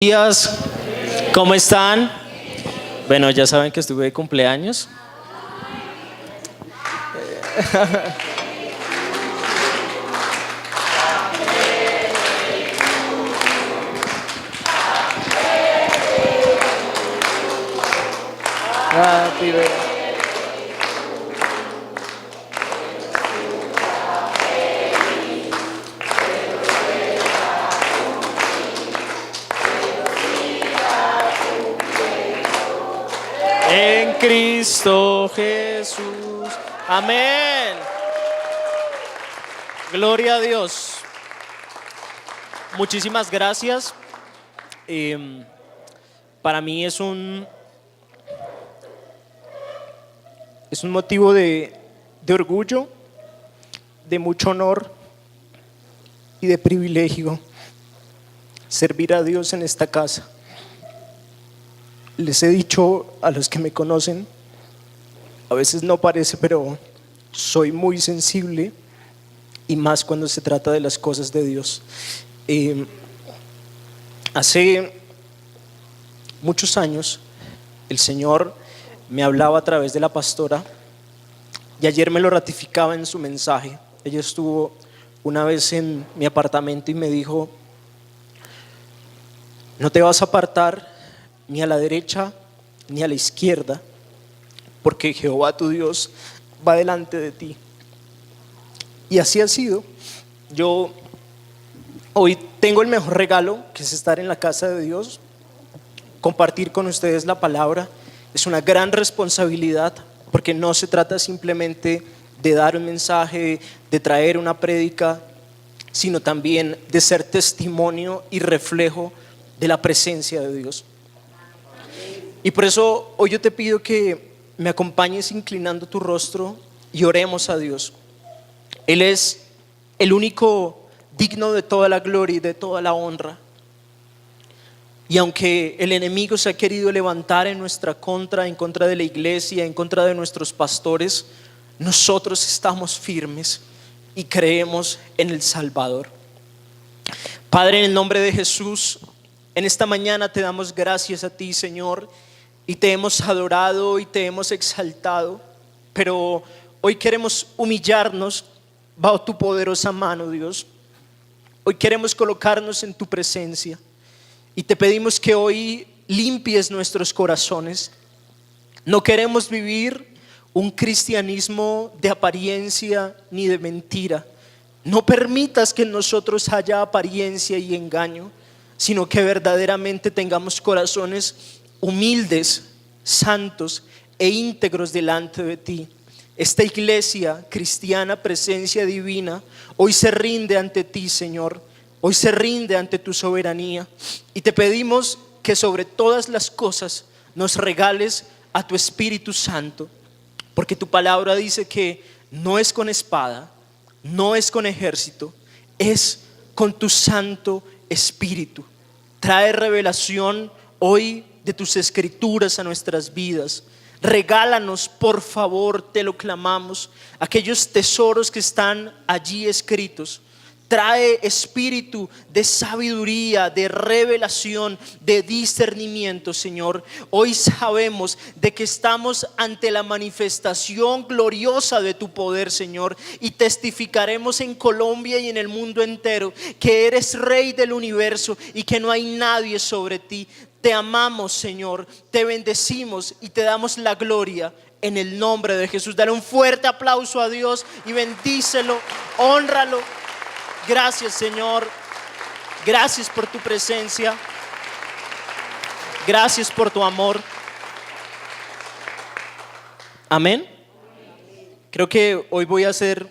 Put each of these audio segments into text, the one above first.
Días, ¿cómo están? Bueno, ya saben que estuve de cumpleaños. Happy birthday. En Cristo Jesús. Amén. Gloria a Dios. Muchísimas gracias. Para mí es un motivo de orgullo, de mucho honor y de privilegio servir a Dios en esta casa. Les he dicho a los que me conocen, a veces no parece, pero soy muy sensible, y más cuando se trata de las cosas de Dios. Hace muchos años el Señor me hablaba a través de la pastora, y ayer me lo ratificaba en su mensaje. Ella estuvo una vez en mi apartamento y me dijo: no te vas a apartar ni a la derecha ni a la izquierda, porque Jehová tu Dios va delante de ti. Y así ha sido. Yo hoy tengo el mejor regalo, que es estar en la casa de Dios, compartir con ustedes la palabra. Es una gran responsabilidad, porque no se trata simplemente de dar un mensaje, de traer una prédica, sino también de ser testimonio y reflejo de la presencia de Dios. Y por eso hoy yo te pido que me acompañes inclinando tu rostro y oremos a Dios. Él es el único digno de toda la gloria y de toda la honra. Y aunque el enemigo se ha querido levantar en nuestra contra, en contra de la iglesia, en contra de nuestros pastores, nosotros estamos firmes y creemos en el Salvador. Padre, en el nombre de Jesús, en esta mañana te damos gracias a ti, Señor, y te hemos adorado y te hemos exaltado, pero hoy queremos humillarnos bajo tu poderosa mano, Dios. Hoy queremos colocarnos en tu presencia y te pedimos que hoy limpies nuestros corazones. No queremos vivir un cristianismo de apariencia ni de mentira. No permitas que en nosotros haya apariencia y engaño, sino que verdaderamente tengamos corazones humildes, santos e íntegros delante de ti. Esta iglesia cristiana, Presencia Divina, hoy se rinde ante ti, Señor. Hoy se rinde ante tu soberanía, y te pedimos que sobre todas las cosas nos regales a tu Espíritu Santo, porque tu palabra dice que no es con espada, no es con ejército, es con tu Santo Espíritu. Trae revelación hoy de tus escrituras a nuestras vidas. Regálanos, por favor, te lo clamamos, aquellos tesoros que están allí escritos. Trae espíritu de sabiduría, de revelación, de discernimiento, Señor. Hoy sabemos de que estamos ante la manifestación gloriosa de tu poder, Señor, y testificaremos en Colombia y en el mundo entero que eres Rey del universo y que no hay nadie sobre ti. Te amamos, Señor, te bendecimos y te damos la gloria en el nombre de Jesús. Dale un fuerte aplauso a Dios y bendícelo, hónralo. Gracias, Señor. Gracias por tu presencia. Gracias por tu amor. Amén. Creo que hoy voy a hacer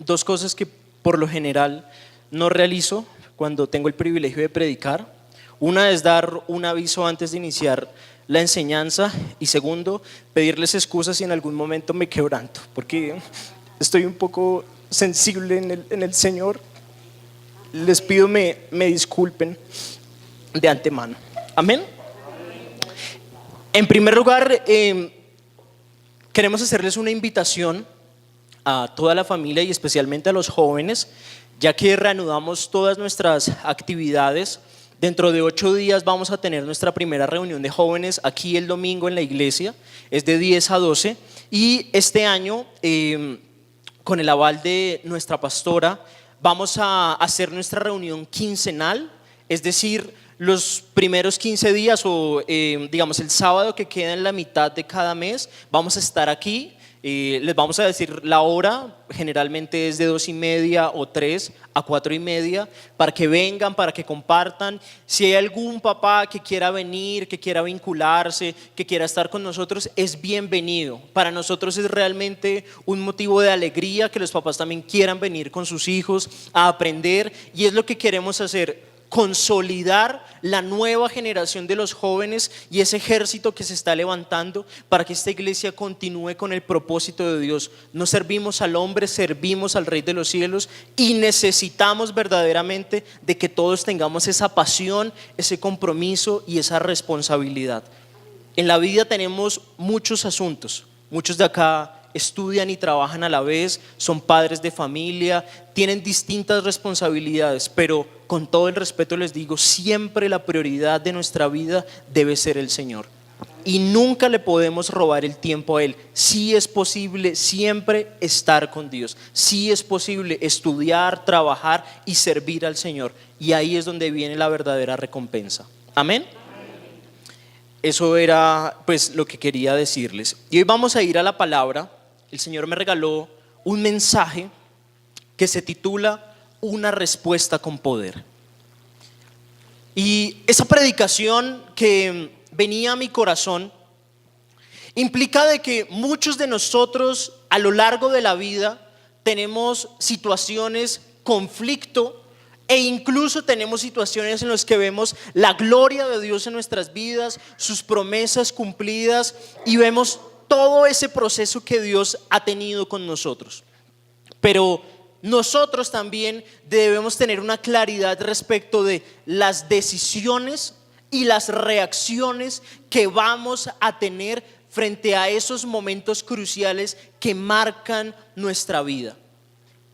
dos cosas que por lo general no realizo cuando tengo el privilegio de predicar. Una es dar un aviso antes de iniciar la enseñanza, y segundo, pedirles excusas si en algún momento me quebranto, porque estoy un poco sensible en el Señor. Les pido me disculpen de antemano. Amén. En primer lugar, queremos hacerles una invitación a toda la familia y especialmente a los jóvenes, ya que reanudamos todas nuestras actividades Dentro de 8 días vamos a tener nuestra primera reunión de jóvenes aquí el domingo en la iglesia, es de 10 a 12 y este año con el aval de nuestra pastora vamos a hacer nuestra reunión quincenal, es decir, los primeros 15 días o digamos el sábado que queda en la mitad de cada mes vamos a estar aquí. Les vamos a decir la hora, generalmente es de 2:30 o 3 a 4:30, para que vengan, para que compartan. Si hay algún papá que quiera venir, que quiera vincularse, que quiera estar con nosotros, es bienvenido. Para nosotros es realmente un motivo de alegría que los papás también quieran venir con sus hijos a aprender, y es lo que queremos hacer. Consolidar la nueva generación de los jóvenes y ese ejército que se está levantando para que esta iglesia continúe con el propósito de Dios. No servimos al hombre, servimos al Rey de los cielos y necesitamos verdaderamente de que todos tengamos esa pasión, ese compromiso y esa responsabilidad. En la vida tenemos muchos asuntos, muchos de acá estudian y trabajan a la vez, son padres de familia, tienen distintas responsabilidades, pero con todo el respeto les digo, siempre la prioridad de nuestra vida debe ser el Señor. Y nunca le podemos robar el tiempo a Él. Sí es posible siempre estar con Dios, sí es posible estudiar, trabajar y servir al Señor. Y ahí es donde viene la verdadera recompensa. Amén. Eso era pues lo que quería decirles. Y hoy vamos a ir a la palabra. El Señor me regaló un mensaje que se titula Una respuesta con poder. Y esa predicación que venía a mi corazón implica de que muchos de nosotros a lo largo de la vida tenemos situaciones, conflicto, e incluso tenemos situaciones en las que vemos la gloria de Dios en nuestras vidas, sus promesas cumplidas, y vemos todo ese proceso que Dios ha tenido con nosotros. Pero nosotros también debemos tener una claridad respecto de las decisiones y las reacciones que vamos a tener frente a esos momentos cruciales que marcan nuestra vida.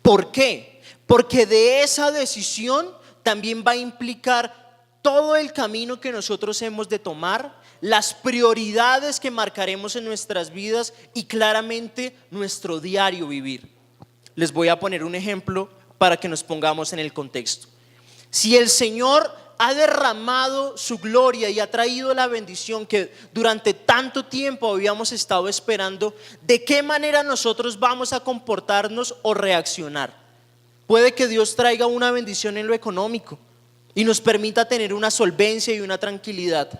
¿Por qué? Porque de esa decisión también va a implicar todo el camino que nosotros hemos de tomar, las prioridades que marcaremos en nuestras vidas y claramente nuestro diario vivir. Les voy a poner un ejemplo para que nos pongamos en el contexto. Si el Señor ha derramado su gloria y ha traído la bendición que durante tanto tiempo habíamos estado esperando, ¿de qué manera nosotros vamos a comportarnos o reaccionar? Puede que Dios traiga una bendición en lo económico y nos permita tener una solvencia y una tranquilidad.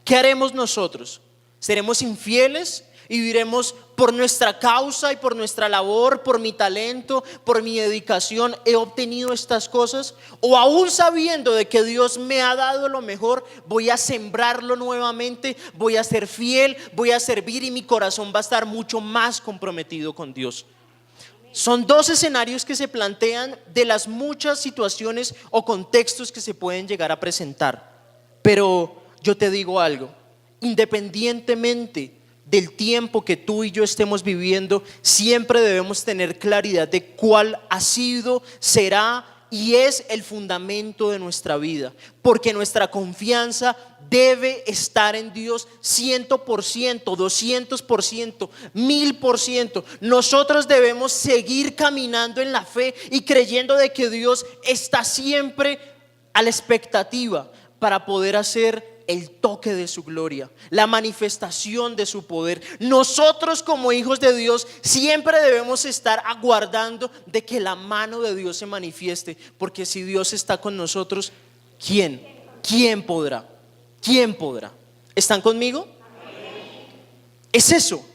¿Qué haremos nosotros? ¿Seremos infieles y diremos por nuestra causa y por nuestra labor, por mi talento, por mi dedicación he obtenido estas cosas? ¿O aún sabiendo de que Dios me ha dado lo mejor, voy a sembrarlo nuevamente, voy a ser fiel, voy a servir y mi corazón va a estar mucho más comprometido con Dios? Son dos escenarios que se plantean de las muchas situaciones o contextos que se pueden llegar a presentar. Pero yo te digo algo, independientemente del tiempo que tú y yo estemos viviendo, siempre debemos tener claridad de cuál ha sido, será y es el fundamento de nuestra vida, porque nuestra confianza debe estar en Dios 100%, 200%, 1000%. Nosotros debemos seguir caminando en la fe y creyendo de que Dios está siempre a la expectativa para poder hacer el toque de su gloria, la manifestación de su poder. Nosotros como hijos de Dios siempre debemos estar aguardando de que la mano de Dios se manifieste, porque si Dios está con nosotros, ¿quién podrá? ¿Quién podrá? ¿Están conmigo? Es eso.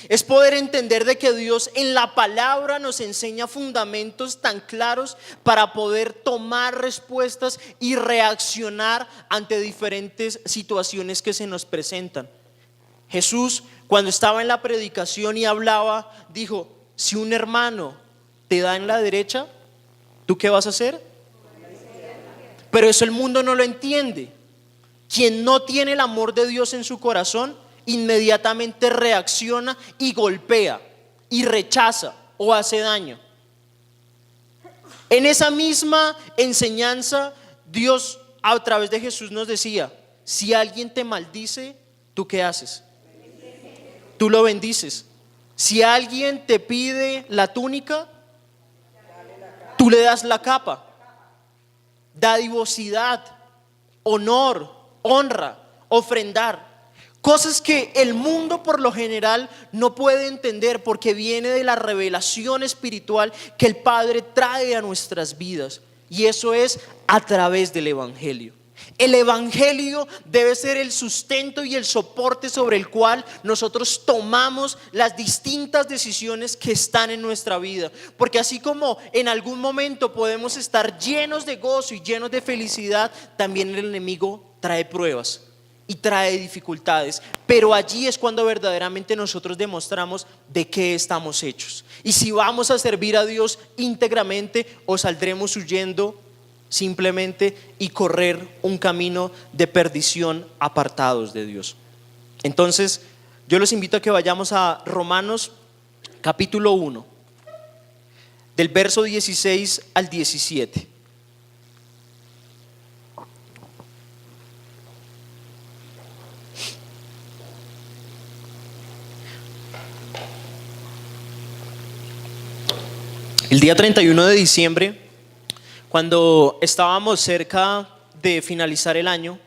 Es poder entender de que Dios en la palabra nos enseña fundamentos tan claros para poder tomar respuestas y reaccionar ante diferentes situaciones que se nos presentan. Jesús, cuando estaba en la predicación y hablaba, dijo: si un hermano te da en la derecha, ¿tú qué vas a hacer? Pero eso el mundo no lo entiende. Quien no tiene el amor de Dios en su corazón, inmediatamente reacciona y golpea y rechaza o hace daño. En esa misma enseñanza Dios a través de Jesús nos decía: si alguien te maldice, ¿tú qué haces? Tú lo bendices. Si alguien te pide la túnica, tú le das la capa. Dadivosidad, honor, honra, ofrendar. Cosas que el mundo por lo general no puede entender, porque viene de la revelación espiritual que el Padre trae a nuestras vidas. Y eso es a través del Evangelio. El Evangelio debe ser el sustento y el soporte sobre el cual nosotros tomamos las distintas decisiones que están en nuestra vida. Porque así como en algún momento podemos estar llenos de gozo y llenos de felicidad, también el enemigo trae pruebas y trae dificultades, pero allí es cuando verdaderamente nosotros demostramos de qué estamos hechos y si vamos a servir a Dios íntegramente o saldremos huyendo simplemente y correr un camino de perdición apartados de Dios. Entonces yo los invito a que vayamos a Romanos capítulo 1, del verso 16 al 17. El día 31 de diciembre, cuando estábamos cerca de finalizar el año,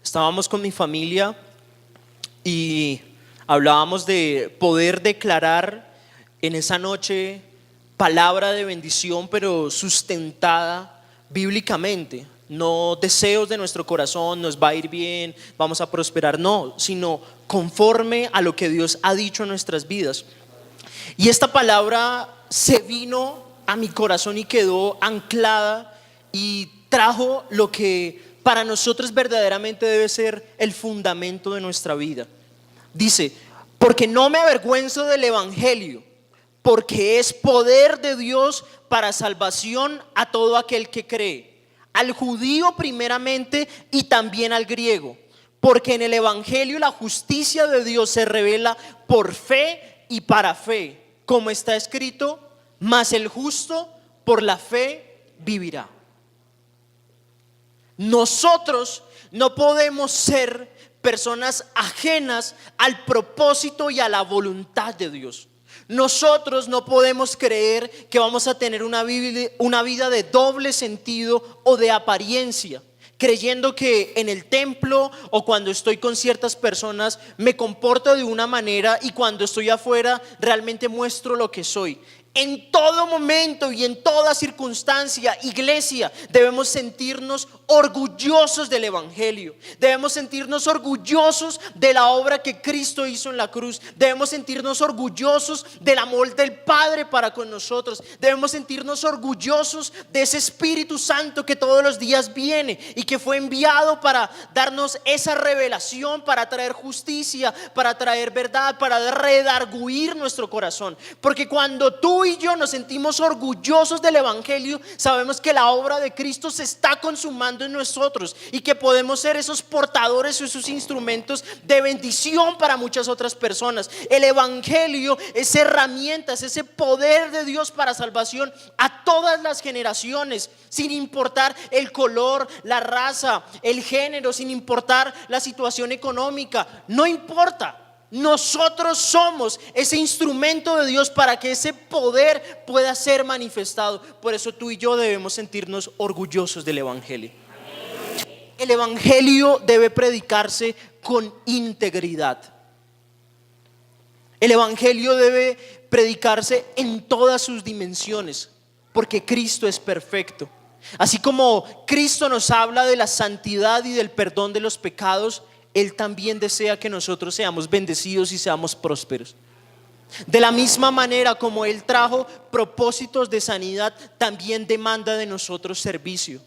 estábamos con mi familia y hablábamos de poder declarar en esa noche palabra de bendición, pero sustentada bíblicamente. No deseos de nuestro corazón, nos va a ir bien, vamos a prosperar, no, sino conforme a lo que Dios ha dicho en nuestras vidas. Y esta palabra se vino a mi corazón y quedó anclada y trajo lo que para nosotros verdaderamente debe ser el fundamento de nuestra vida. Dice: porque no me avergüenzo del Evangelio, porque es poder de Dios para salvación a todo aquel que cree, al judío primeramente y también al griego, porque en el Evangelio la justicia de Dios se revela por fe y para fe, como está escrito: mas el justo por la fe vivirá. Nosotros no podemos ser personas ajenas al propósito y a la voluntad de Dios. Nosotros no podemos creer que vamos a tener una vida de doble sentido o de apariencia, creyendo que en el templo o cuando estoy con ciertas personas me comporto de una manera y cuando estoy afuera realmente muestro lo que soy. En todo momento y en toda circunstancia, iglesia, debemos sentirnos orgullosos del Evangelio. Debemos sentirnos orgullosos de la obra que Cristo hizo en la cruz. Debemos sentirnos orgullosos del amor del Padre para con nosotros. Debemos sentirnos orgullosos de ese Espíritu Santo que todos los días viene y que fue enviado para darnos esa revelación, para traer justicia, para traer verdad, para redarguir nuestro corazón. Porque cuando tú y yo nos sentimos orgullosos del Evangelio, sabemos que la obra de Cristo se está consumando en nosotros y que podemos ser esos portadores o esos instrumentos de bendición para muchas otras personas. El Evangelio es herramienta, es ese poder de Dios para salvación a todas las generaciones, sin importar el color, la raza, el género, sin importar la situación económica, no importa. Nosotros somos ese instrumento de Dios para que ese poder pueda ser manifestado. Por eso tú y yo debemos sentirnos orgullosos del Evangelio. El Evangelio debe predicarse con integridad. El Evangelio debe predicarse en todas sus dimensiones, porque Cristo es perfecto. Así como Cristo nos habla de la santidad y del perdón de los pecados, Él también desea que nosotros seamos bendecidos y seamos prósperos. De la misma manera como Él trajo propósitos de sanidad, también demanda de nosotros servicio.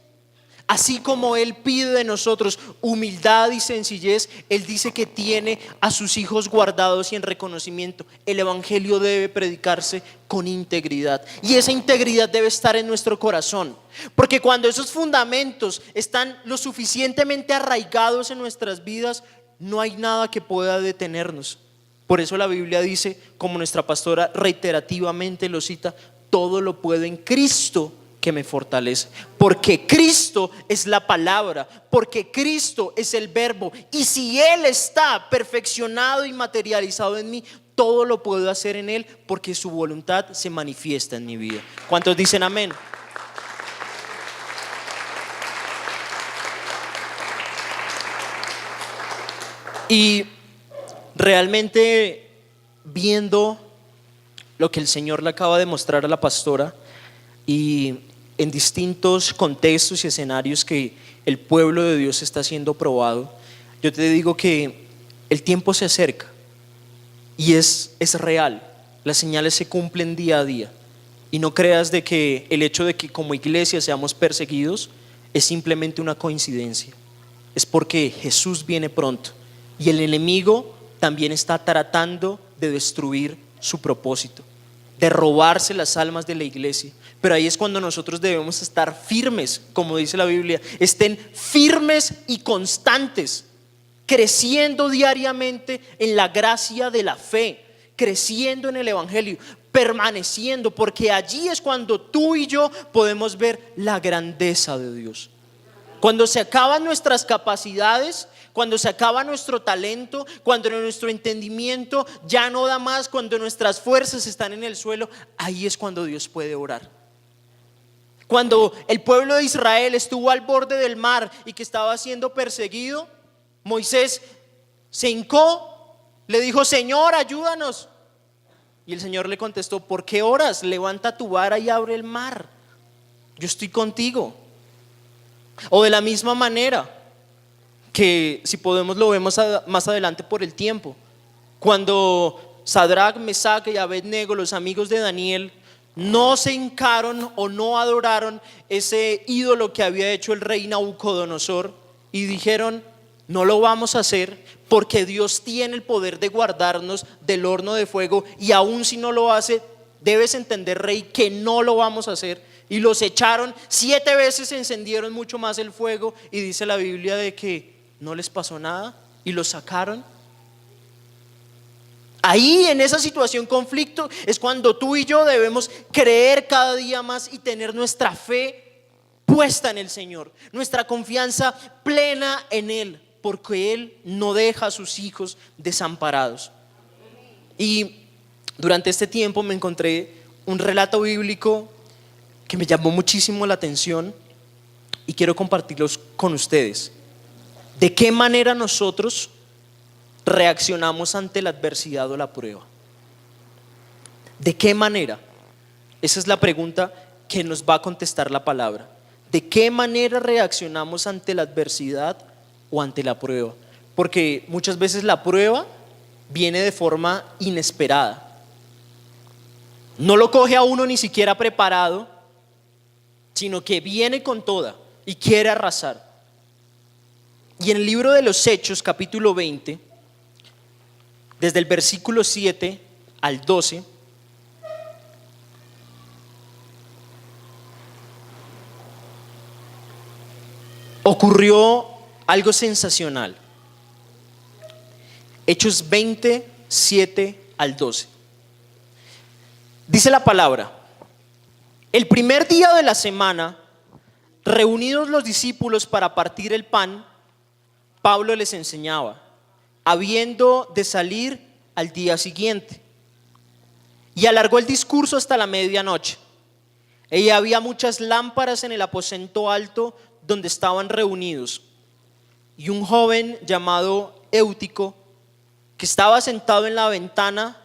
Así como Él pide de nosotros humildad y sencillez, Él dice que tiene a sus hijos guardados y en reconocimiento. El Evangelio debe predicarse con integridad, y esa integridad debe estar en nuestro corazón, porque cuando esos fundamentos están lo suficientemente arraigados en nuestras vidas, no hay nada que pueda detenernos. Por eso la Biblia dice, como nuestra pastora reiterativamente lo cita: todo lo puedo en Cristo que me fortalece. Porque Cristo es la palabra, porque Cristo es el verbo. Y si Él está perfeccionado y materializado en mí, todo lo puedo hacer en Él, porque su voluntad se manifiesta en mi vida. ¿Cuántos dicen amén? Y realmente, viendo lo que el Señor le acaba de mostrar a la pastora, y en distintos contextos y escenarios que el pueblo de Dios está siendo probado, yo te digo que el tiempo se acerca y es real. Las señales se cumplen día a día, y no creas de que el hecho de que como iglesia seamos perseguidos es simplemente una coincidencia. Es porque Jesús viene pronto y el enemigo también está tratando de destruir su propósito, de robarse las almas de la iglesia. Pero ahí es cuando nosotros debemos estar firmes, como dice la Biblia. Estén firmes y constantes, creciendo diariamente en la gracia de la fe, creciendo en el evangelio, permaneciendo, porque allí es cuando tú y yo podemos ver la grandeza de Dios. Cuando se acaban nuestras capacidades, cuando se acaba nuestro talento, cuando nuestro entendimiento ya no da más, cuando nuestras fuerzas están en el suelo, ahí es cuando Dios puede obrar. Cuando el pueblo de Israel estuvo al borde del mar y que estaba siendo perseguido, Moisés se hincó, le dijo: Señor, ayúdanos. Y el Señor le contestó: ¿por qué oras? Levanta tu vara y abre el mar, yo estoy contigo. O de la misma manera que, si podemos, lo vemos más adelante por el tiempo, cuando Sadrach, Mesach y Abednego, los amigos de Daniel, no se hincaron o no adoraron ese ídolo que había hecho el rey Nabucodonosor, y dijeron: no lo vamos a hacer, porque Dios tiene el poder de guardarnos del horno de fuego, y aun si no lo hace, debes entender, rey, que no lo vamos a hacer. Y los echaron 7 veces, encendieron mucho más el fuego, y dice la Biblia de que no les pasó nada y los sacaron. Ahí, en esa situación, conflicto, es cuando tú y yo debemos creer cada día más y tener nuestra fe puesta en el Señor, nuestra confianza plena en Él, porque Él no deja a sus hijos desamparados. Y durante este tiempo me encontré un relato bíblico que me llamó muchísimo la atención y quiero compartirlos con ustedes. ¿De qué manera nosotros reaccionamos ante la adversidad o la prueba? ¿De qué manera? Esa es la pregunta que nos va a contestar la palabra. ¿De qué manera reaccionamos ante la adversidad o ante la prueba? Porque muchas veces la prueba viene de forma inesperada. No lo coge a uno ni siquiera preparado, sino que viene con toda y quiere arrasar. Y en el libro de los Hechos, capítulo 20, desde el versículo 7 al 12, ocurrió algo sensacional. Hechos 20, 7 al 12. Dice la palabra: el primer día de la semana, reunidos los discípulos para partir el pan, Pablo les enseñaba, habiendo de salir al día siguiente. Y alargó el discurso hasta la medianoche. Y había muchas lámparas en el aposento alto donde estaban reunidos. Y un joven llamado Eutico, que estaba sentado en la ventana,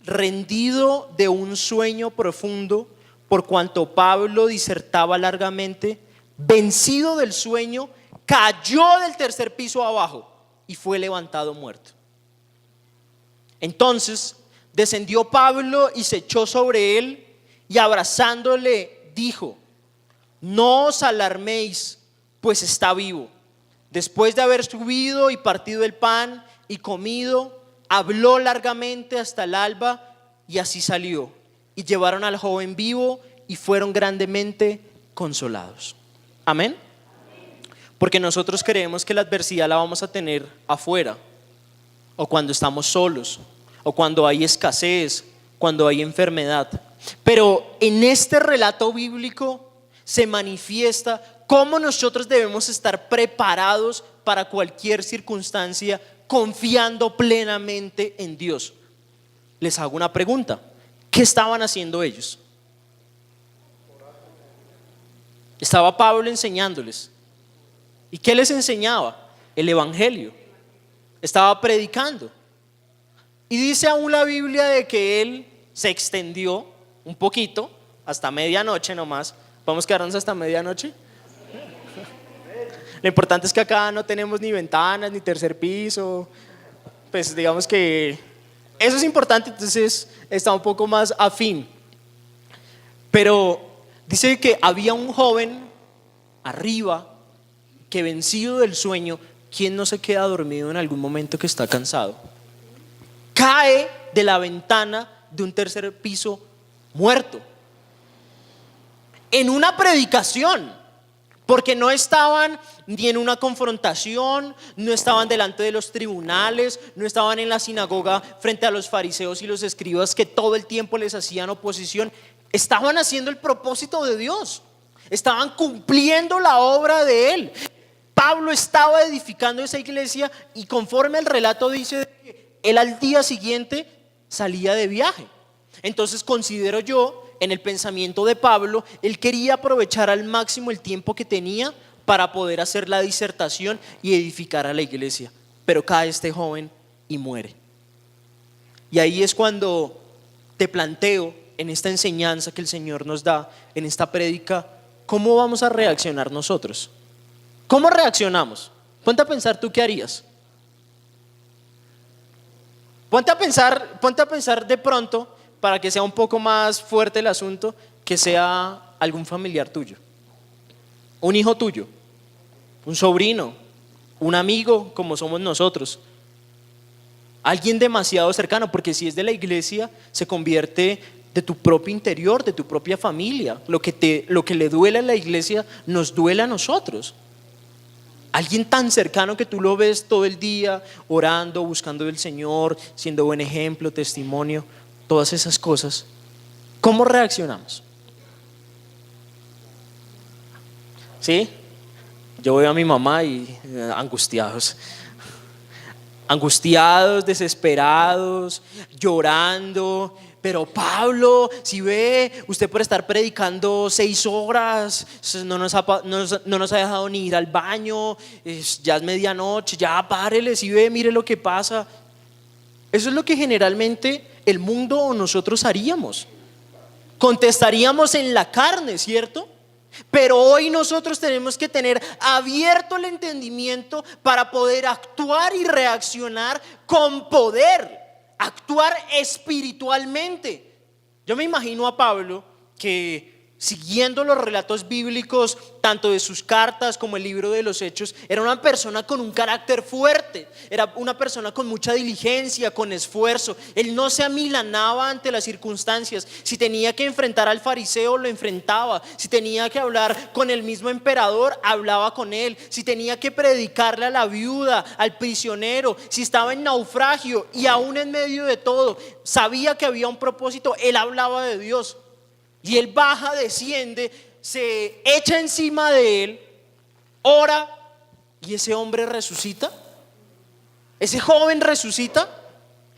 rendido de un sueño profundo, por cuanto Pablo disertaba largamente, vencido del sueño, cayó del tercer piso abajo y fue levantado muerto. Entonces descendió Pablo y se echó sobre él, y abrazándole dijo: no os alarméis, pues está vivo. Después de haber subido y partido el pan y comido, habló largamente hasta el alba, y así salió. Y llevaron al joven vivo y fueron grandemente consolados. Amén. Porque nosotros creemos que la adversidad la vamos a tener afuera, o cuando estamos solos, o cuando hay escasez, cuando hay enfermedad. Pero en este relato bíblico se manifiesta cómo nosotros debemos estar preparados para cualquier circunstancia, confiando plenamente en Dios. Les hago una pregunta: ¿qué estaban haciendo ellos? Estaba Pablo enseñándoles. ¿Y qué les enseñaba? El evangelio. Estaba predicando. Y dice aún la Biblia de que él se extendió un poquito, hasta medianoche nomás. ¿Vamos a quedarnos hasta medianoche? Lo importante es que acá no tenemos ni ventanas, ni tercer piso. Pues digamos que eso es importante, entonces está un poco más afín. Pero dice que había un joven arriba que, vencido del sueño, ¿quién no se queda dormido en algún momento que está cansado? Cae de la ventana de un tercer piso muerto. En una predicación, porque no estaban ni en una confrontación, no estaban delante de los tribunales, no estaban en la sinagoga frente a los fariseos y los escribas que todo el tiempo les hacían oposición. Estaban haciendo el propósito de Dios, estaban cumpliendo la obra de Él. Pablo estaba edificando esa iglesia y, conforme el relato dice, que él al día siguiente salía de viaje. Entonces considero yo, en el pensamiento de Pablo, él quería aprovechar al máximo el tiempo que tenía para poder hacer la disertación y edificar a la iglesia. Pero cae este joven y muere. Y ahí es cuando te planteo, en esta enseñanza que el Señor nos da, en esta prédica, ¿cómo vamos a reaccionar nosotros? ¿Cómo reaccionamos? Ponte a pensar, ¿tú qué harías? Ponte a pensar de pronto, para que sea un poco más fuerte el asunto, que sea algún familiar tuyo, un hijo tuyo, un sobrino, un amigo como somos nosotros, alguien demasiado cercano, porque si es de la iglesia se convierte de tu propio interior, de tu propia familia. Lo que le duele a la iglesia nos duele a nosotros. Alguien tan cercano que tú lo ves todo el día orando, buscando del Señor, siendo buen ejemplo, testimonio, todas esas cosas. ¿Cómo reaccionamos? ¿Sí? Yo veo a mi mamá y angustiados, desesperados, llorando. Pero Pablo, si ve, usted por estar predicando 6 horas no nos ha dejado ni ir al baño, ya es medianoche, ya párele, si ve, mire lo que pasa. Eso es lo que generalmente el mundo o nosotros haríamos. Contestaríamos en la carne, ¿cierto? Pero hoy nosotros tenemos que tener abierto el entendimiento para poder actuar y reaccionar con poder, actuar espiritualmente. Yo me imagino a Pablo que, siguiendo los relatos bíblicos, tanto de sus cartas como el libro de los Hechos, era una persona con un carácter fuerte, era una persona con mucha diligencia, con esfuerzo. Él no se amilanaba ante las circunstancias. Si tenía que enfrentar al fariseo, lo enfrentaba. Si tenía que hablar con el mismo emperador, hablaba con él. Si tenía que predicarle a la viuda, al prisionero, si estaba en naufragio y aún en medio de todo sabía que había un propósito, él hablaba de Dios. Y él baja, desciende, se echa encima de él, ora, y ese hombre resucita. Ese joven resucita.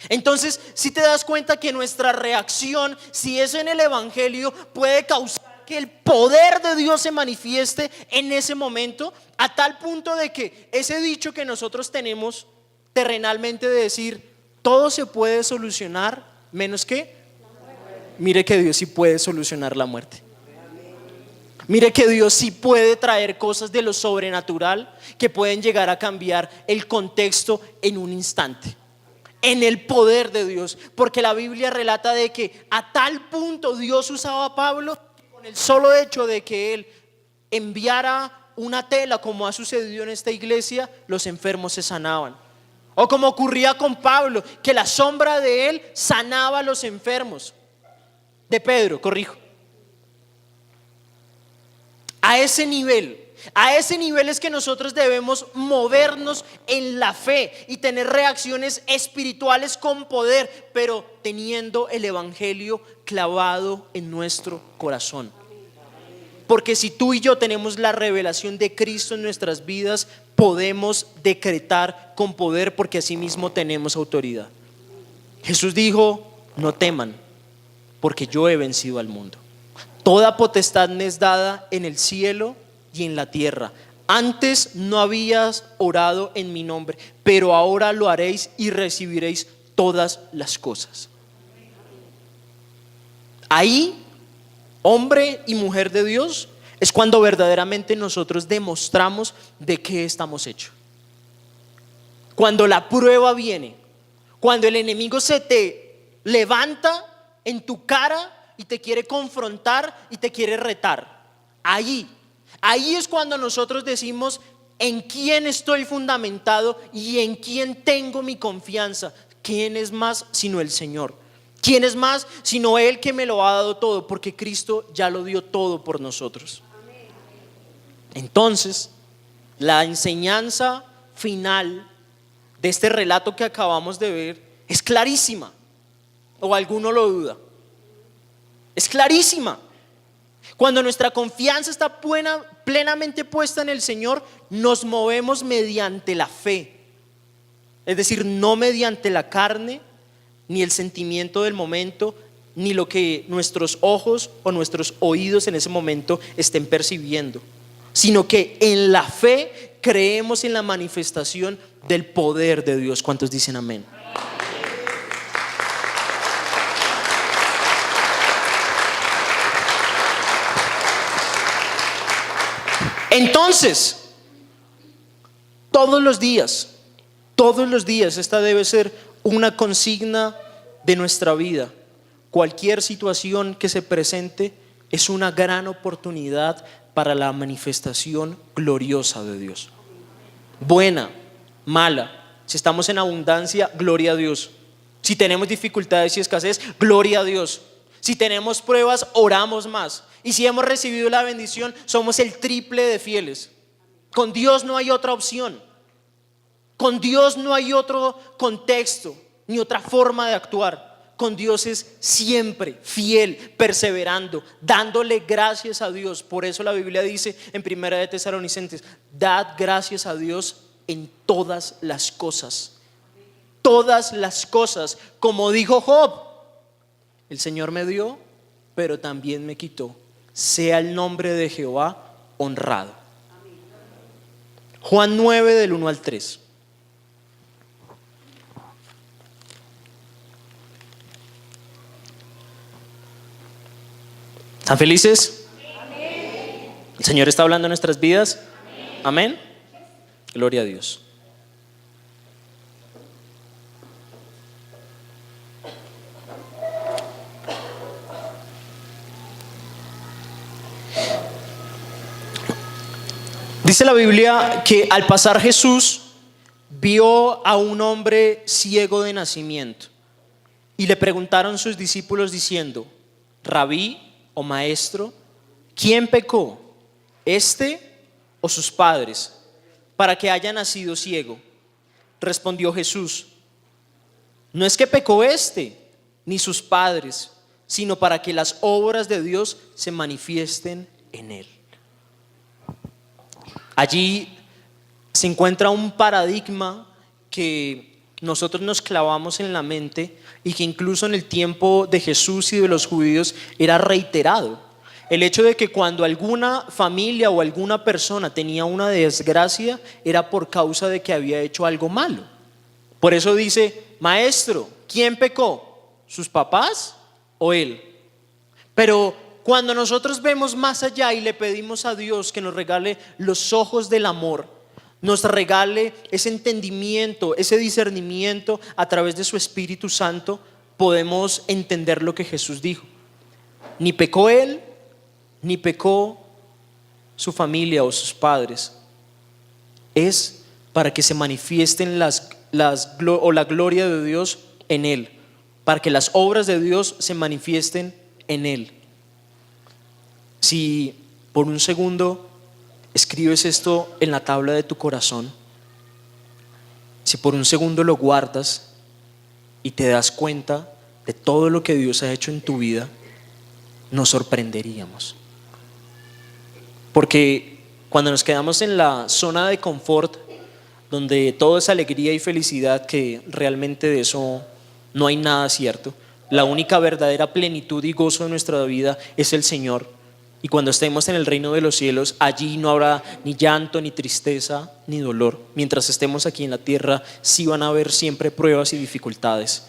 Entonces, si te das cuenta que nuestra reacción, si es en el evangelio, puede causar que el poder de Dios se manifieste en ese momento, a tal punto de que ese dicho que nosotros tenemos terrenalmente de decir, todo se puede solucionar menos que, mire que Dios sí puede solucionar la muerte. Mire que Dios sí puede traer cosas de lo sobrenatural que pueden llegar a cambiar el contexto en un instante, en el poder de Dios. Porque la Biblia relata de que a tal punto Dios usaba a Pablo, con el solo hecho de que él enviara una tela, como ha sucedido en esta iglesia, los enfermos se sanaban. O como ocurría con Pablo, que la sombra de él sanaba a los enfermos. De Pedro, corrijo. A ese nivel es que nosotros debemos movernos en la fe y tener reacciones espirituales con poder, pero teniendo el evangelio clavado en nuestro corazón. Porque si tú y yo tenemos la revelación de Cristo en nuestras vidas, podemos decretar con poder, porque asimismo tenemos autoridad. Jesús dijo: no teman, porque yo he vencido al mundo. Toda potestad me es dada en el cielo y en la tierra. Antes no habías orado en mi nombre, pero ahora lo haréis y recibiréis todas las cosas. Ahí, hombre y mujer de Dios, es cuando verdaderamente nosotros demostramos de qué estamos hechos. Cuando la prueba viene, cuando el enemigo se te levanta en tu cara y te quiere confrontar y te quiere retar, ahí es cuando nosotros decimos: ¿en quién estoy fundamentado y en quién tengo mi confianza? ¿Quién es más sino el Señor? ¿Quién es más sino Él, que me lo ha dado todo? Porque Cristo ya lo dio todo por nosotros. Entonces, la enseñanza final de este relato que acabamos de ver es clarísima. ¿O alguno lo duda? Es clarísima. Cuando nuestra confianza está plenamente puesta en el Señor, nos movemos mediante la fe. Es decir, no mediante la carne, ni el sentimiento del momento, ni lo que nuestros ojos o nuestros oídos en ese momento estén percibiendo, sino que en la fe creemos en la manifestación del poder de Dios. ¿Cuántos dicen amén? Entonces, todos los días, esta debe ser una consigna de nuestra vida. Cualquier situación que se presente es una gran oportunidad para la manifestación gloriosa de Dios. Buena, mala, si estamos en abundancia, gloria a Dios. Si tenemos dificultades y escasez, gloria a Dios. Si tenemos pruebas, oramos más. Y si hemos recibido la bendición, somos el triple de fieles. Con Dios no hay otra opción. Con Dios no hay otro contexto ni otra forma de actuar. Con Dios es siempre fiel, perseverando, dándole gracias a Dios. Por eso la Biblia dice en 1 de Tesalonicenses: dad gracias a Dios en todas las cosas. Todas las cosas, como dijo Job: el Señor me dio, pero también me quitó. Sea el nombre de Jehová honrado. Juan 9, del 1 al 3. ¿Están felices? Amén. ¿El Señor está hablando en nuestras vidas? Amén. Gloria a Dios. Dice la Biblia que al pasar Jesús vio a un hombre ciego de nacimiento y le preguntaron sus discípulos diciendo: Rabí, o maestro, ¿quién pecó, este o sus padres, para que haya nacido ciego? Respondió Jesús: no es que pecó este ni sus padres, sino para que las obras de Dios se manifiesten en él. Allí se encuentra un paradigma que nosotros nos clavamos en la mente y que incluso en el tiempo de Jesús y de los judíos era reiterado. El hecho de que cuando alguna familia o alguna persona tenía una desgracia era por causa de que había hecho algo malo. Por eso dice: maestro, ¿quién pecó? ¿Sus papás o él? Pero cuando nosotros vemos más allá y le pedimos a Dios que nos regale los ojos del amor, nos regale ese entendimiento, ese discernimiento a través de su Espíritu Santo, podemos entender lo que Jesús dijo. Ni pecó él, ni pecó su familia o sus padres. Es para que se manifiesten la gloria de Dios en él, para que las obras de Dios se manifiesten en él. Si por un segundo escribes esto en la tabla de tu corazón, si por un segundo lo guardas y te das cuenta de todo lo que Dios ha hecho en tu vida, nos sorprenderíamos. Porque cuando nos quedamos en la zona de confort, donde todo es alegría y felicidad, que realmente de eso no hay nada cierto, la única verdadera plenitud y gozo de nuestra vida es el Señor. Y cuando estemos en el reino de los cielos, allí no habrá ni llanto, ni tristeza, ni dolor. Mientras estemos aquí en la tierra, sí van a haber siempre pruebas y dificultades.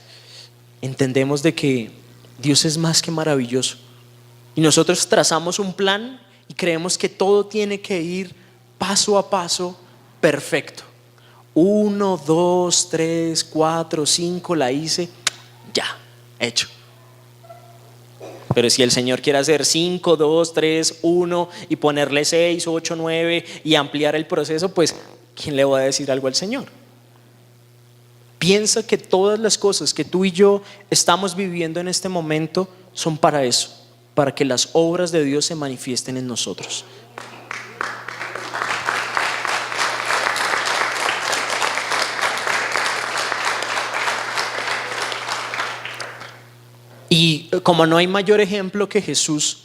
Entendemos de que Dios es más que maravilloso. Y nosotros trazamos un plan y creemos que todo tiene que ir paso a paso perfecto. 1, 2, 3, 4, 5, la hice, ya, hecho. Pero si el Señor quiere hacer 5, 2, 3, 1 y ponerle 6, 8, 9 y ampliar el proceso, pues ¿quién le va a decir algo al Señor? Piensa que todas las cosas que tú y yo estamos viviendo en este momento son para eso, para que las obras de Dios se manifiesten en nosotros. Y como no hay mayor ejemplo que Jesús,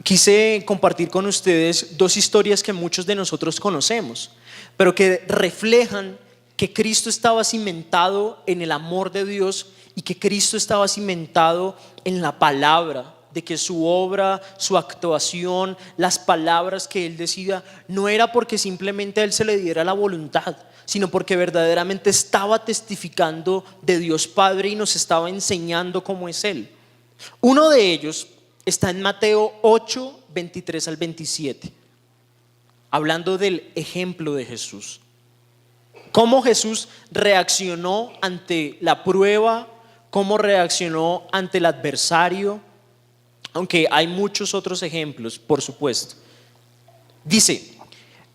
quise compartir con ustedes dos historias que muchos de nosotros conocemos, pero que reflejan que Cristo estaba cimentado en el amor de Dios y que Cristo estaba cimentado en la palabra, de que su obra, su actuación, las palabras que Él decía, no era porque simplemente a Él se le diera la voluntad, sino porque verdaderamente estaba testificando de Dios Padre y nos estaba enseñando cómo es Él. Uno de ellos está en Mateo 8, 23 al 27, hablando del ejemplo de Jesús. Cómo Jesús reaccionó ante la prueba, cómo reaccionó ante el adversario, aunque hay muchos otros ejemplos, por supuesto. Dice: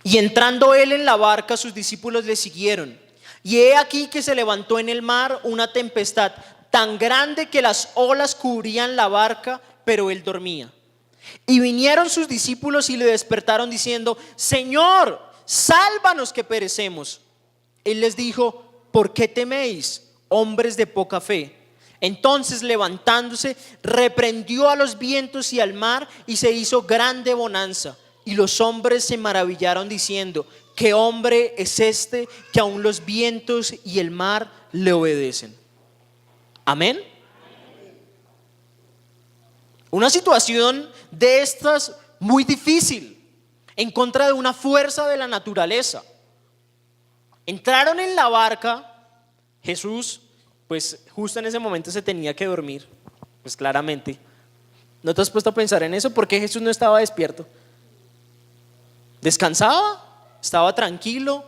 y entrando él en la barca, sus discípulos le siguieron. Y he aquí que se levantó en el mar una tempestad tan grande que las olas cubrían la barca, pero él dormía. Y vinieron sus discípulos y le despertaron diciendo: Señor, sálvanos que perecemos. Él les dijo: ¿por qué teméis, hombres de poca fe? Entonces, levantándose, reprendió a los vientos y al mar, y se hizo grande bonanza. Y los hombres se maravillaron diciendo: ¿qué hombre es este que aun los vientos y el mar le obedecen? Amén. Una situación de estas muy difícil, en contra de una fuerza de la naturaleza. Entraron en la barca. Jesús, pues justo en ese momento se tenía que dormir, pues claramente. ¿No te has puesto a pensar en eso? ¿Por qué Jesús no estaba despierto? Descansaba, estaba tranquilo.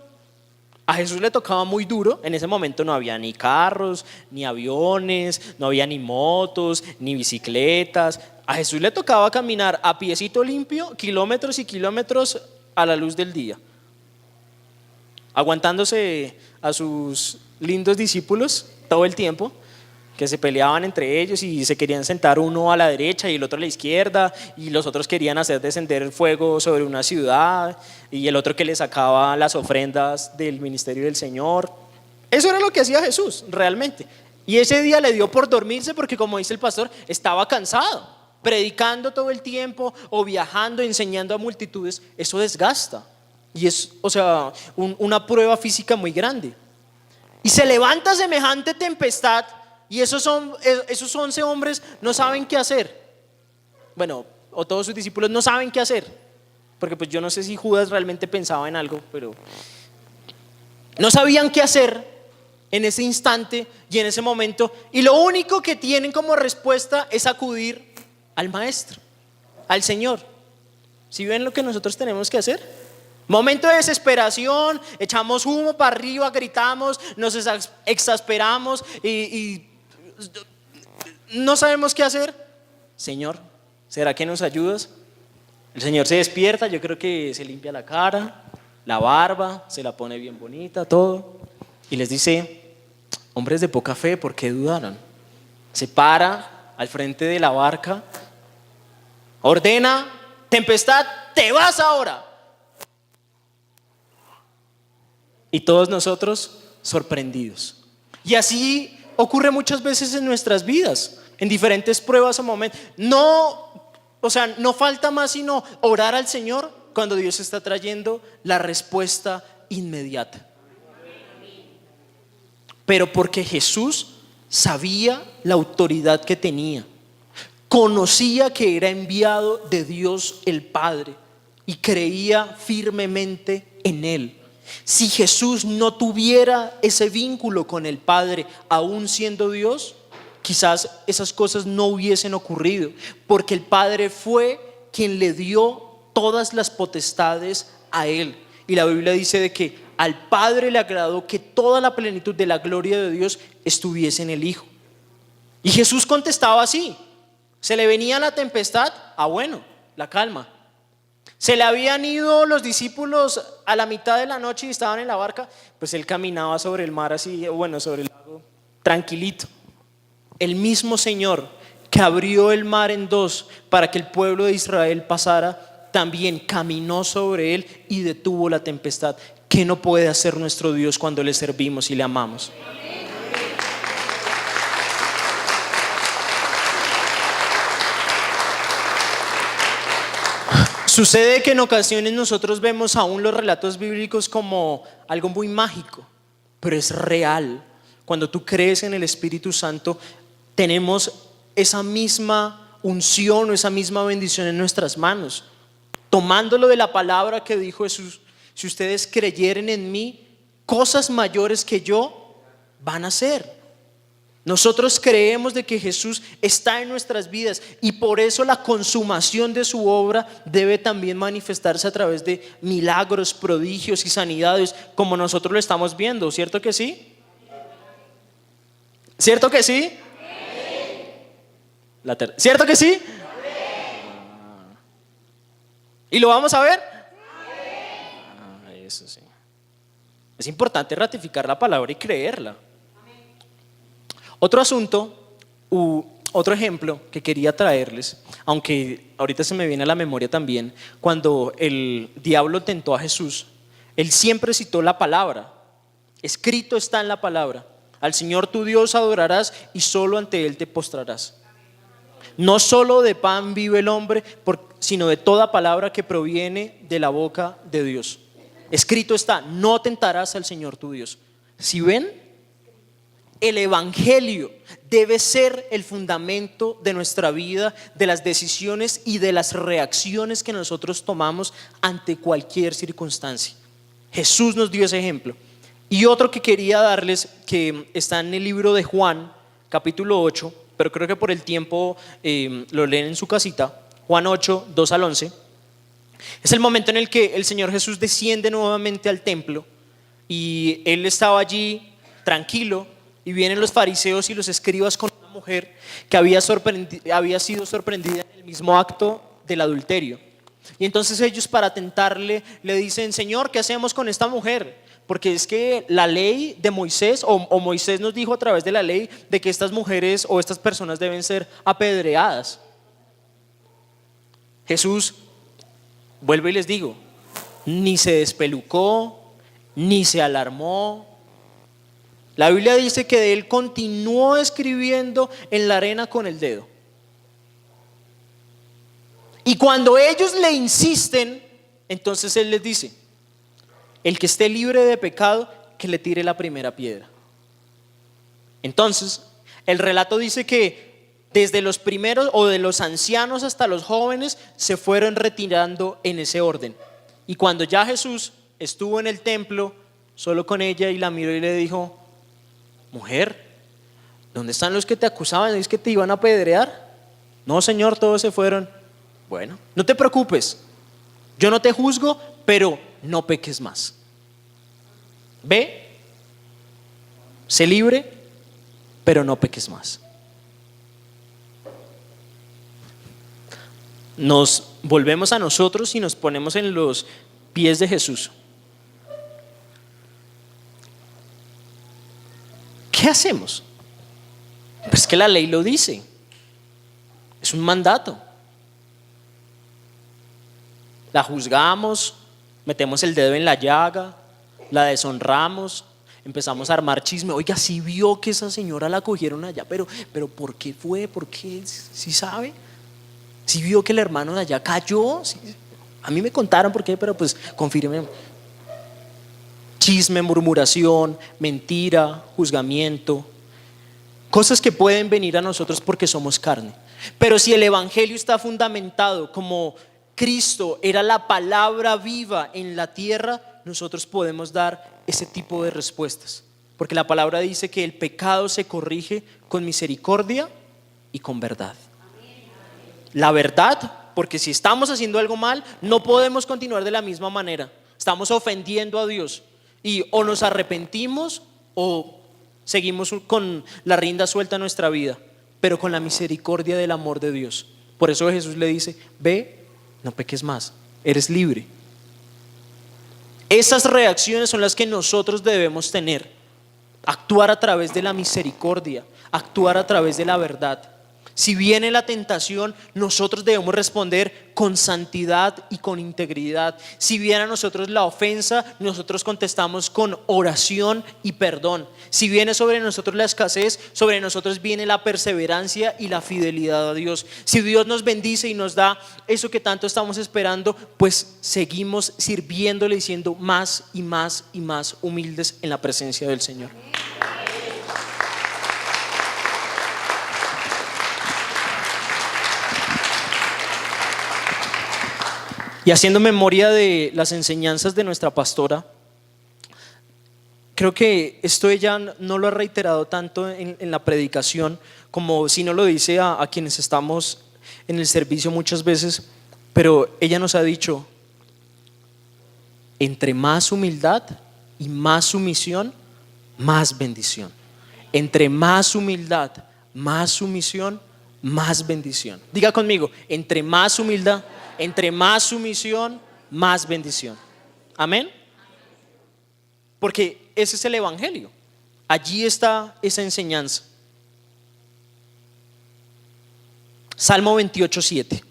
A Jesús le tocaba muy duro. En ese momento no había ni carros, ni aviones, no había ni motos, ni bicicletas. A Jesús le tocaba caminar a piecito limpio, kilómetros y kilómetros a la luz del día, aguantándose a sus lindos discípulos todo el tiempo, que se peleaban entre ellos y se querían sentar uno a la derecha y el otro a la izquierda, y los otros querían hacer descender el fuego sobre una ciudad, y el otro que le sacaba las ofrendas del ministerio del Señor. Eso era lo que hacía Jesús realmente. Y ese día le dio por dormirse porque, como dice el pastor, estaba cansado. Predicando todo el tiempo o viajando, enseñando a multitudes, eso desgasta. Y es, una prueba física muy grande. Y se levanta semejante tempestad, y esos 11 hombres no saben qué hacer. Bueno, o todos sus discípulos no saben qué hacer, porque pues yo no sé si Judas realmente pensaba en algo, pero no sabían qué hacer en ese instante y en ese momento. Y lo único que tienen como respuesta es acudir al Maestro, al Señor. ¿Sí ven lo que nosotros tenemos que hacer? Momento de desesperación, echamos humo para arriba, gritamos, nos exasperamos y no sabemos qué hacer. Señor, ¿será que nos ayudas? El Señor se despierta, yo creo que se limpia la cara, la barba, se la pone bien bonita, todo, y les dice: hombres de poca fe, ¿por qué dudaron? Se para al frente de la barca, ordena: tempestad, te vas ahora. Y todos nosotros sorprendidos. Y así ocurre muchas veces en nuestras vidas, en diferentes pruebas o momentos. No, o sea, no falta más sino orar al Señor cuando Dios está trayendo la respuesta inmediata. Pero porque Jesús sabía la autoridad que tenía, conocía que era enviado de Dios el Padre y creía firmemente en Él. Si Jesús no tuviera ese vínculo con el Padre, aún siendo Dios, quizás esas cosas no hubiesen ocurrido, porque el Padre fue quien le dio todas las potestades a Él. Y la Biblia dice de que al Padre le agradó que toda la plenitud de la gloria de Dios estuviese en el Hijo. Y Jesús contestaba así: se le venía la tempestad, bueno, la calma. Se le habían ido los discípulos a la mitad de la noche y estaban en la barca, pues él caminaba sobre el mar así, bueno, sobre el lago, tranquilito. El mismo Señor que abrió el mar en dos para que el pueblo de Israel pasara, también caminó sobre él y detuvo la tempestad. ¿Qué no puede hacer nuestro Dios cuando le servimos y le amamos? Sucede que en ocasiones nosotros vemos aún los relatos bíblicos como algo muy mágico, pero es real. Cuando tú crees en el Espíritu Santo, tenemos esa misma unción o esa misma bendición en nuestras manos. Tomándolo de la palabra que dijo Jesús: si ustedes creyeren en mí, cosas mayores que yo van a hacer. Nosotros creemos de que Jesús está en nuestras vidas y por eso la consumación de su obra debe también manifestarse a través de milagros, prodigios y sanidades, como nosotros lo estamos viendo. ¿Cierto que sí? ¿Cierto que sí? ¿Cierto que sí? ¿Y lo vamos a ver? Eso sí. Es importante ratificar la palabra y creerla. Otro asunto, otro ejemplo que quería traerles, aunque ahorita se me viene a la memoria también, cuando el diablo tentó a Jesús, él siempre citó la palabra. Escrito está en la palabra: al Señor tu Dios adorarás y solo ante Él te postrarás. No solo de pan vive el hombre, sino de toda palabra que proviene de la boca de Dios. Escrito está: no tentarás al Señor tu Dios. Si ven, el evangelio debe ser el fundamento de nuestra vida, de las decisiones y de las reacciones que nosotros tomamos ante cualquier circunstancia. Jesús nos dio ese ejemplo. Y otro que quería darles, que está en el libro de Juan, capítulo 8, pero creo que por el tiempo lo leen en su casita. Juan 8, 2 al 11. Es el momento en el que el Señor Jesús desciende nuevamente al templo y Él estaba allí tranquilo, y vienen los fariseos y los escribas con una mujer que había sido sorprendida en el mismo acto del adulterio. Y entonces ellos, para tentarle, le dicen: Señor, ¿qué hacemos con esta mujer? Porque es que la ley de Moisés o Moisés nos dijo a través de la ley de que estas mujeres o estas personas deben ser apedreadas. Jesús vuelve y les digo: ni se despelucó, ni se alarmó. La Biblia dice que él continuó escribiendo en la arena con el dedo. Y cuando ellos le insisten, entonces él les dice: el que esté libre de pecado, que le tire la primera piedra. Entonces, el relato dice que desde los primeros o de los ancianos hasta los jóvenes se fueron retirando en ese orden. Y cuando ya Jesús estuvo en el templo solo con ella, y la miró y le dijo: mujer, ¿dónde están los que te acusaban? ¿Es que te iban a apedrear? No, Señor, todos se fueron. Bueno, no te preocupes, yo no te juzgo, pero no peques más. Ve, sé libre, pero no peques más. Nos volvemos a nosotros y nos ponemos en los pies de Jesús. ¿Qué hacemos? Pues que la ley lo dice. Es un mandato. La juzgamos, metemos el dedo en la llaga, la deshonramos, empezamos a armar chisme. Oiga, sí vio que esa señora la cogieron allá, pero ¿por qué fue? ¿Por qué? ¿Sí sabe? Si vio que el hermano de allá cayó, sí, a mí me contaron por qué, pero pues confirme. Chisme, murmuración, mentira, juzgamiento, cosas que pueden venir a nosotros porque somos carne. Pero si el evangelio está fundamentado como Cristo era la palabra viva en la tierra, nosotros podemos dar ese tipo de respuestas. Porque la palabra dice que el pecado se corrige con misericordia y con verdad. La verdad, porque si estamos haciendo algo mal, no podemos continuar de la misma manera. Estamos ofendiendo a Dios y o nos arrepentimos o seguimos con la rienda suelta en nuestra vida, pero con la misericordia del amor de Dios. Por eso Jesús le dice: ve, no peques más, eres libre. Esas reacciones son las que nosotros debemos tener. Actuar a través de la misericordia, actuar a través de la verdad. Si viene la tentación, nosotros debemos responder con santidad y con integridad. Si viene a nosotros la ofensa, nosotros contestamos con oración y perdón. Si viene sobre nosotros la escasez, sobre nosotros viene la perseverancia y la fidelidad a Dios. Si Dios nos bendice y nos da eso que tanto estamos esperando, pues seguimos sirviéndole y siendo más y más y más humildes en la presencia del Señor. Y haciendo memoria de las enseñanzas de nuestra pastora, creo que esto ella no lo ha reiterado tanto en la predicación, como si no lo dice a quienes estamos en el servicio muchas veces, pero ella nos ha dicho: entre más humildad y más sumisión, más bendición. Entre más humildad, más sumisión, más bendición. Diga conmigo: entre más humildad, entre más sumisión, más bendición. Amén. Porque ese es el evangelio. Allí está esa enseñanza. Salmo 28:7.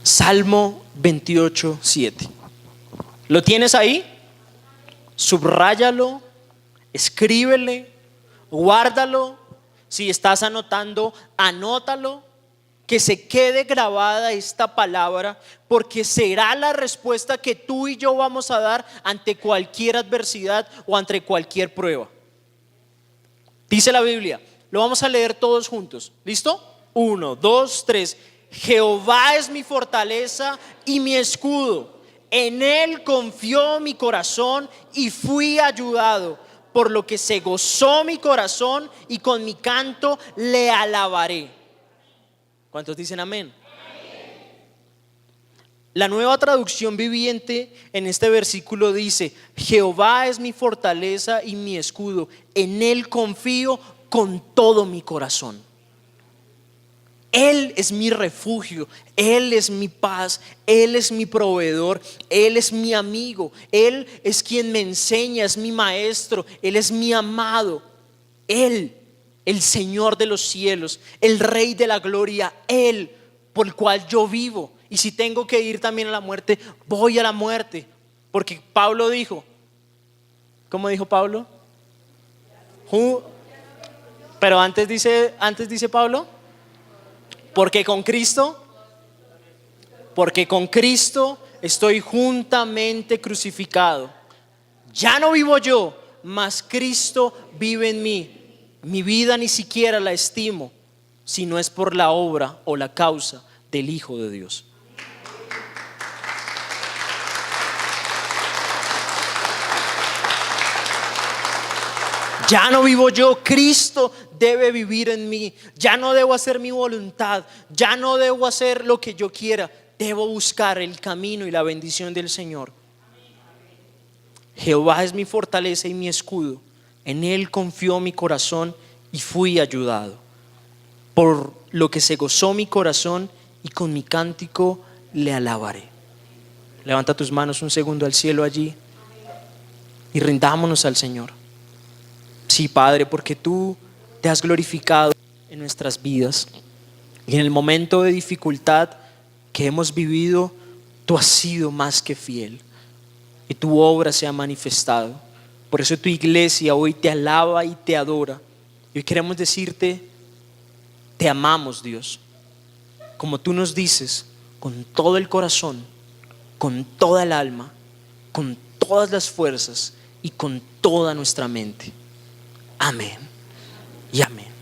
Salmo 28:7. ¿Lo tienes ahí? Subráyalo, escríbele, guárdalo. Si estás anotando, anótalo. Que se quede grabada esta palabra, porque será la respuesta que tú y yo vamos a dar ante cualquier adversidad o ante cualquier prueba. Dice la Biblia, lo vamos a leer todos juntos. ¿Listo? 1, 2, 3. Jehová es mi fortaleza y mi escudo. En él confió mi corazón y fui ayudado. Por lo que se gozó mi corazón y con mi canto le alabaré. ¿Cuántos dicen amén? La Nueva Traducción Viviente en este versículo dice: Jehová es mi fortaleza y mi escudo, en él confío con todo mi corazón. Él es mi refugio, él es mi paz, él es mi proveedor, él es mi amigo, él es quien me enseña, es mi maestro, él es mi amado. Él, el Señor de los cielos, el Rey de la gloria, Él por el cual yo vivo. Y si tengo que ir también a la muerte, voy a la muerte. Porque Pablo dijo, ¿cómo dijo Pablo? Pero antes dice Pablo, porque con Cristo estoy juntamente crucificado. Ya no vivo yo, mas Cristo vive en mí. Mi vida ni siquiera la estimo si no es por la obra o la causa del Hijo de Dios. Ya no vivo yo, Cristo debe vivir en mí. Ya no debo hacer mi voluntad, ya no debo hacer lo que yo quiera. Debo buscar el camino y la bendición del Señor. Jehová es mi fortaleza y mi escudo. En él confió mi corazón y fui ayudado. Por lo que se gozó mi corazón y con mi cántico le alabaré. Levanta tus manos un segundo al cielo allí y rindámonos al Señor. Sí, Padre, porque tú te has glorificado en nuestras vidas. Y en el momento de dificultad que hemos vivido, tú has sido más que fiel. Y tu obra se ha manifestado. Por eso tu iglesia hoy te alaba y te adora. Y hoy queremos decirte, te amamos, Dios. Como tú nos dices, con todo el corazón, con toda el alma, con todas las fuerzas y con toda nuestra mente. Amén y amén.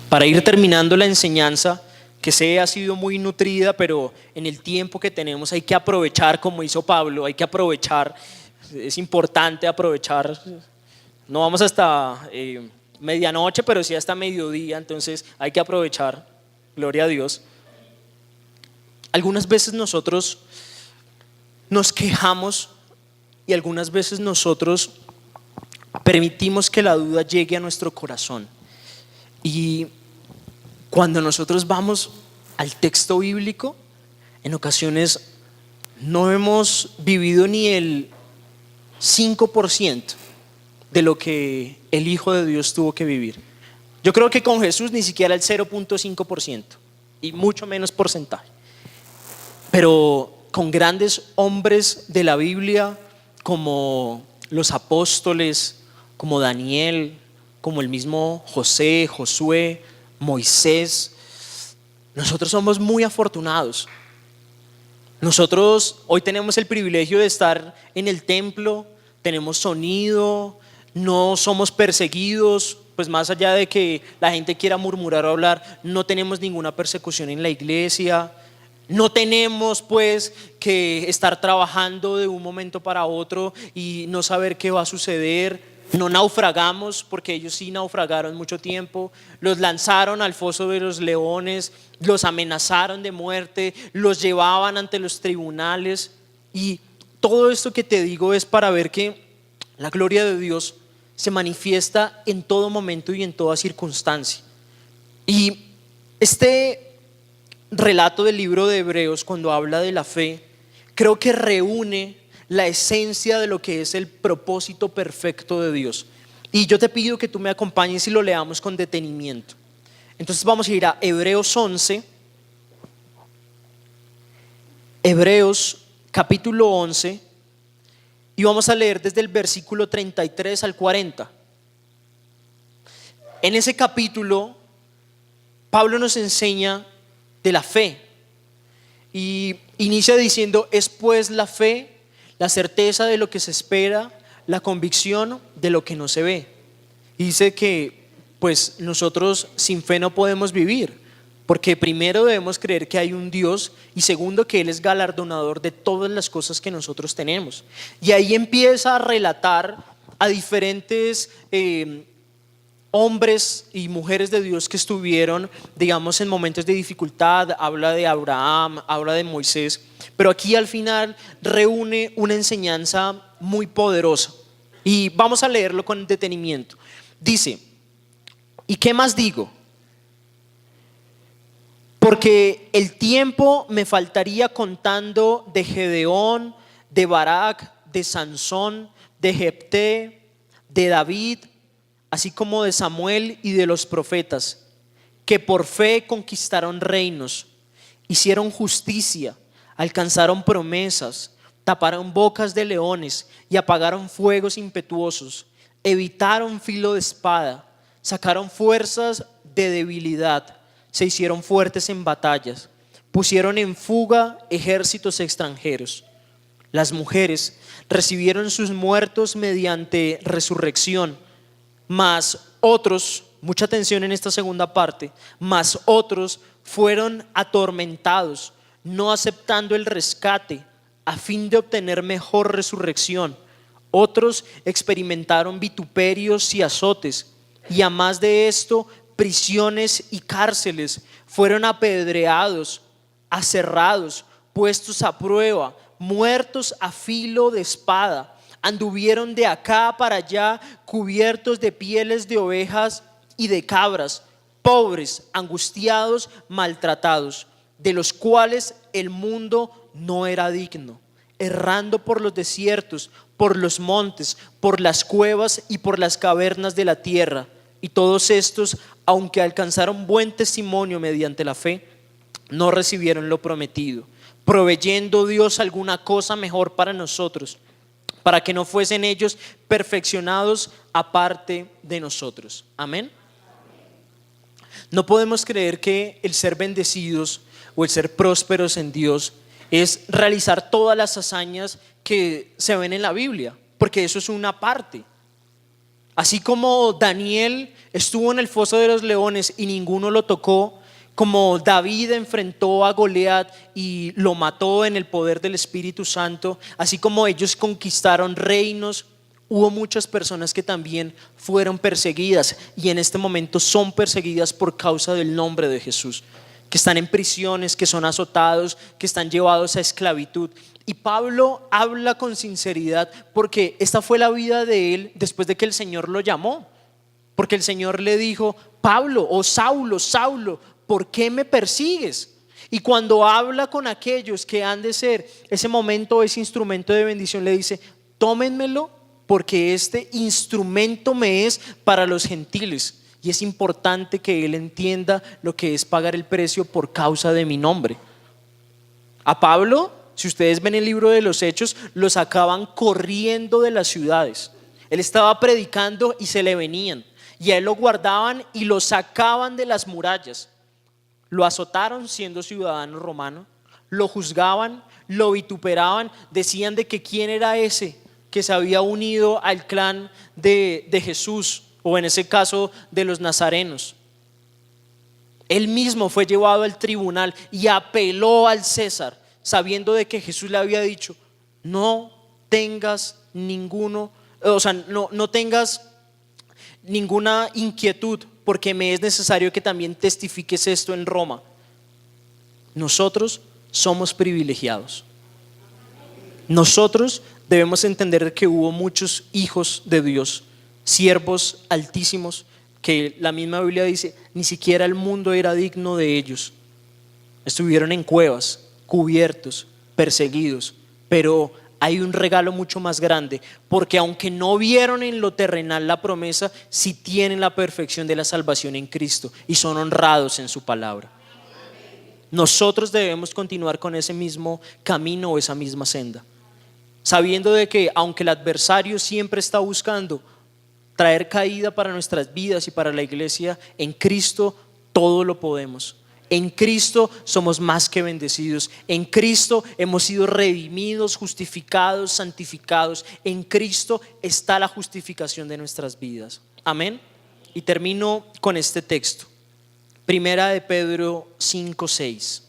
Para ir terminando la enseñanza, que sé ha sido muy nutrida, pero en el tiempo que tenemos hay que aprovechar, como hizo Pablo, hay que aprovechar, es importante aprovechar. No vamos hasta medianoche, pero sí hasta mediodía, entonces hay que aprovechar, gloria a Dios. Algunas veces nosotros nos quejamos y algunas veces nosotros permitimos que la duda llegue a nuestro corazón. Y cuando nosotros vamos al texto bíblico, en ocasiones no hemos vivido ni el 5% de lo que el Hijo de Dios tuvo que vivir. Yo creo que con Jesús ni siquiera el 0.5% y mucho menos porcentaje. Pero con grandes hombres de la Biblia como los apóstoles, como Daniel, como el mismo José, Josué, Moisés, nosotros somos muy afortunados. Nosotros hoy tenemos el privilegio de estar en el templo, tenemos sonido, no somos perseguidos, pues más allá de que la gente quiera murmurar o hablar, no tenemos ninguna persecución en la iglesia. No tenemos pues que estar trabajando de un momento para otro y no saber qué va a suceder. No naufragamos, porque ellos sí naufragaron mucho tiempo. Los lanzaron al foso de los leones, los amenazaron de muerte, los llevaban ante los tribunales. Y todo esto que te digo es para ver que la gloria de Dios se manifiesta en todo momento y en toda circunstancia. Y este relato del libro de Hebreos, cuando habla de la fe, creo que reúne la esencia de lo que es el propósito perfecto de Dios. Y yo te pido que tú me acompañes y lo leamos con detenimiento. Entonces vamos a ir a Hebreos 11, Hebreos capítulo 11, y vamos a leer desde el versículo 33 al 40. En ese capítulo Pablo nos enseña de la fe y inicia diciendo: es pues la fe la certeza de lo que se espera, la convicción de lo que no se ve. Y dice que pues nosotros sin fe no podemos vivir, porque primero debemos creer que hay un Dios y segundo que Él es galardonador de todas las cosas que nosotros tenemos. Y ahí empieza a relatar a diferentes hombres y mujeres de Dios que estuvieron, digamos, en momentos de dificultad. Habla de Abraham, habla de Moisés, pero aquí al final reúne una enseñanza muy poderosa y vamos a leerlo con detenimiento. Dice: ¿y qué más digo? Porque el tiempo me faltaría contando de Gedeón, de Barak, de Sansón, de Jefté, de David, así como de Samuel y de los profetas, que por fe conquistaron reinos, hicieron justicia, alcanzaron promesas, taparon bocas de leones y apagaron fuegos impetuosos, evitaron filo de espada, sacaron fuerzas de debilidad, se hicieron fuertes en batallas, pusieron en fuga ejércitos extranjeros. Las mujeres recibieron sus muertos mediante resurrección, mas otros, mucha atención en esta segunda parte, mas otros fueron atormentados, no aceptando el rescate a fin de obtener mejor resurrección. Otros experimentaron vituperios y azotes, y a más de esto, prisiones y cárceles. Fueron apedreados, aserrados, puestos a prueba, muertos a filo de espada. Anduvieron de acá para allá cubiertos de pieles de ovejas y de cabras, pobres, angustiados, maltratados, de los cuales el mundo no era digno, errando por los desiertos, por los montes, por las cuevas y por las cavernas de la tierra. Y todos estos, aunque alcanzaron buen testimonio mediante la fe, no recibieron lo prometido, proveyendo Dios alguna cosa mejor para nosotros, para que no fuesen ellos perfeccionados aparte de nosotros. Amén. No podemos creer que el ser bendecidos o el ser prósperos en Dios es realizar todas las hazañas que se ven en la Biblia, porque eso es una parte. Así como Daniel estuvo en el foso de los leones y ninguno lo tocó, como David enfrentó a Goliat y lo mató en el poder del Espíritu Santo, así como ellos conquistaron reinos, hubo muchas personas que también fueron perseguidas y en este momento son perseguidas por causa del nombre de Jesús, que están en prisiones, que son azotados, que están llevados a esclavitud. Y Pablo habla con sinceridad porque esta fue la vida de él después de que el Señor lo llamó. Porque el Señor le dijo: Pablo, o Saulo, Saulo, ¿por qué me persigues? Y cuando habla con aquellos que han de ser ese momento, ese instrumento de bendición, le dice: tómenmelo, porque este instrumento me es para los gentiles. Y es importante que él entienda lo que es pagar el precio por causa de mi nombre. A Pablo, si ustedes ven el libro de los Hechos, lo sacaban corriendo de las ciudades. Él estaba predicando y se le venían, y a él lo guardaban y lo sacaban de las murallas. Lo azotaron siendo ciudadano romano, lo juzgaban, lo vituperaban, decían de que quién era ese que se había unido al clan de Jesús, o en ese caso de los nazarenos. Él mismo fue llevado al tribunal y apeló al César, sabiendo de que Jesús le había dicho: no tengas no tengas ninguna inquietud, porque me es necesario que también testifiques esto en Roma. Nosotros somos privilegiados. Nosotros debemos entender que hubo muchos hijos de Dios, siervos altísimos, que la misma Biblia dice ni siquiera el mundo era digno de ellos. Estuvieron en cuevas, cubiertos, perseguidos, pero hay un regalo mucho más grande, porque aunque no vieron en lo terrenal la promesa, sí tienen la perfección de la salvación en Cristo y son honrados en su palabra. Nosotros debemos continuar con ese mismo camino o esa misma senda, sabiendo de que aunque el adversario siempre está buscando traer caída para nuestras vidas y para la iglesia, en Cristo todo lo podemos. En Cristo somos más que bendecidos. En Cristo hemos sido redimidos, justificados, santificados. En Cristo está la justificación de nuestras vidas. Amén. Y termino con este texto. Primera de Pedro 5:6.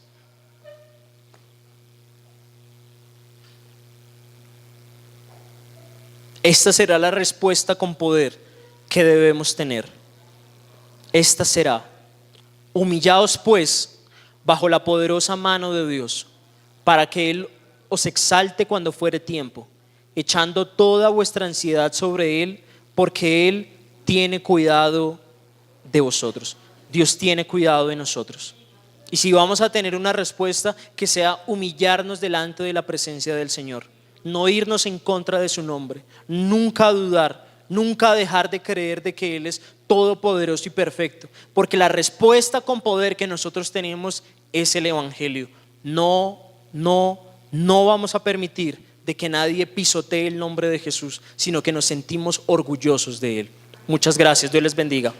Esta será la respuesta con poder que debemos tener. Esta será: humillaos pues bajo la poderosa mano de Dios, para que Él os exalte cuando fuere tiempo, echando toda vuestra ansiedad sobre Él, porque Él tiene cuidado de vosotros. Dios tiene cuidado de nosotros. Y si vamos a tener una respuesta, que sea humillarnos delante de la presencia del Señor, no irnos en contra de su nombre, nunca dudar, nunca dejar de creer de que Él es todopoderoso y perfecto, porque la respuesta con poder que nosotros tenemos es el Evangelio. No vamos a permitir de que nadie pisotee el nombre de Jesús, sino que nos sentimos orgullosos de Él. Muchas gracias, Dios les bendiga.